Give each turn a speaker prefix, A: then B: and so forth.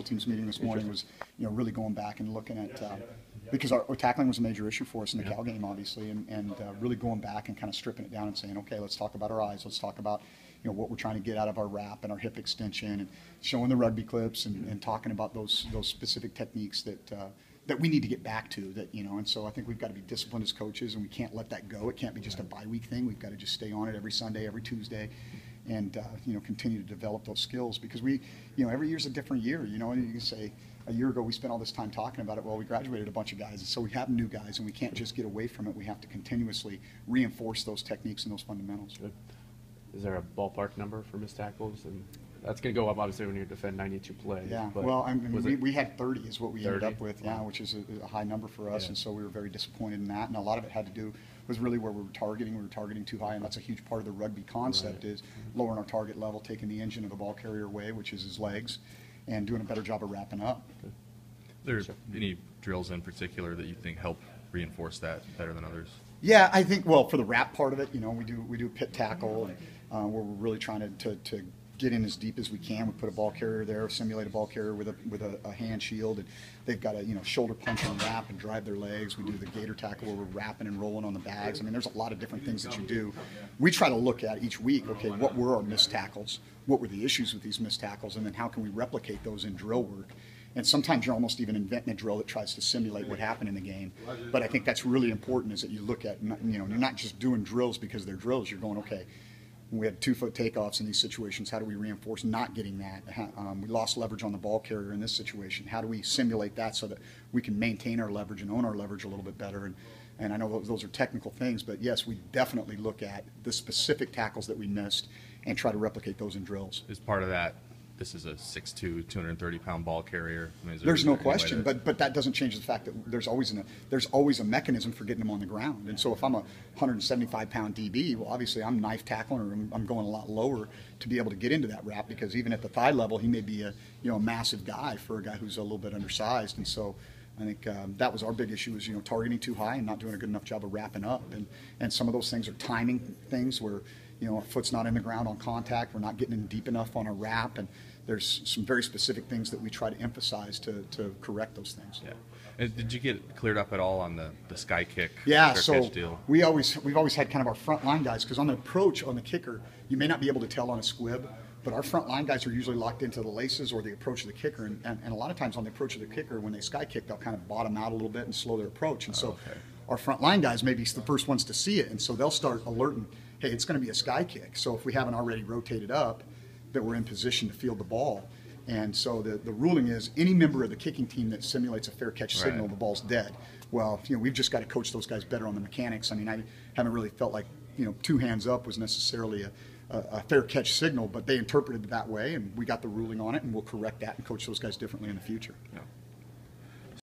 A: teams meeting this morning was, really going back and looking at, because our tackling was a major issue for us in the Cal game, obviously, and really going back and kind of stripping it down and saying, okay, let's talk about our eyes, let's talk about, what we're trying to get out of our wrap and our hip extension, and showing the rugby clips and talking about those specific techniques that we need to get back to, and so I think we've got to be disciplined as coaches, and we can't let that go. It can't be just a bye-week thing. We've got to just stay on it every Sunday, every Tuesday, and continue to develop those skills, because every year's a different year. And you can say a year ago we spent all this time talking about it. Well, we graduated a bunch of guys, and so we have new guys, and we can't just get away from it. We have to continuously reinforce those techniques and those fundamentals.
B: Good. Is there a ballpark number for missed tackles? And that's going to go up, obviously, when you defend 92 plays.
A: Yeah,
B: but
A: well, we had 30 is what we
B: 30?
A: ended up with, which is a high number for us, and so we were very disappointed in that. And a lot of it had to do was really where we were targeting. We were targeting too high, and that's a huge part of the rugby concept, is lowering our target level, taking the engine of the ball carrier away, which is his legs, and doing a better job of wrapping up.
C: Are there any drills in particular that you think help reinforce that better than others?
A: Yeah, I think, well, for the wrap part of it, we do pit tackle, and where we're really trying to get in as deep as we can. We put a ball carrier there, simulate a ball carrier with a hand shield, and they've got to shoulder punch and wrap and drive their legs. We do the gator tackle where we're wrapping and rolling on the bags. I mean, there's a lot of different things that you do. We try to look at each week, okay, what were our missed tackles? What were the issues with these missed tackles? And then how can we replicate those in drill work? And sometimes you're almost even inventing a drill that tries to simulate what happened in the game. But I think that's really important, is that you look at, you're not just doing drills because they're drills. You're going, okay, we had 2-foot takeoffs in these situations. How do we reinforce not getting that? We lost leverage on the ball carrier in this situation. How do we simulate that so that we can maintain our leverage and own our leverage a little bit better? And I know those are technical things, but yes, we definitely look at the specific tackles that we missed and try to replicate those in drills.
C: Is part of that, this is a 6'2", 230-pound ball carrier? I mean,
A: there's no question, but that doesn't change the fact that there's always a mechanism for getting them on the ground. And so if I'm a 175-pound DB, well, obviously I'm knife tackling, or I'm going a lot lower to be able to get into that wrap, because even at the thigh level, he may be a massive guy for a guy who's a little bit undersized. And so I think that was our big issue, is targeting too high and not doing a good enough job of wrapping up. And some of those things are timing things where our foot's not in the ground on contact, we're not getting in deep enough on a wrap, and there's some very specific things that we try to emphasize to correct those things.
C: Yeah. And did you get cleared up at all on the sky kick?
A: Yeah,
C: fair
A: so
C: catch deal?
A: we've always had kind of our front line guys, because on the approach on the kicker, you may not be able to tell on a squib, but our front line guys are usually locked into the laces or the approach of the kicker, and a lot of times on the approach of the kicker, when they sky kick, they'll kind of bottom out a little bit and slow their approach. And so our front line guys may be the first ones to see it, and so they'll start alerting, hey, it's going to be a sky kick. So if we haven't already rotated up, that we're in position to field the ball. And so the ruling is any member of the kicking team that simulates a fair catch signal, the ball's dead. Well, we've just got to coach those guys better on the mechanics. I mean, I haven't really felt like, 2 hands up was necessarily a fair catch signal, but they interpreted it that way, and we got the ruling on it, and we'll correct that and coach those guys differently in the future.
C: Yeah.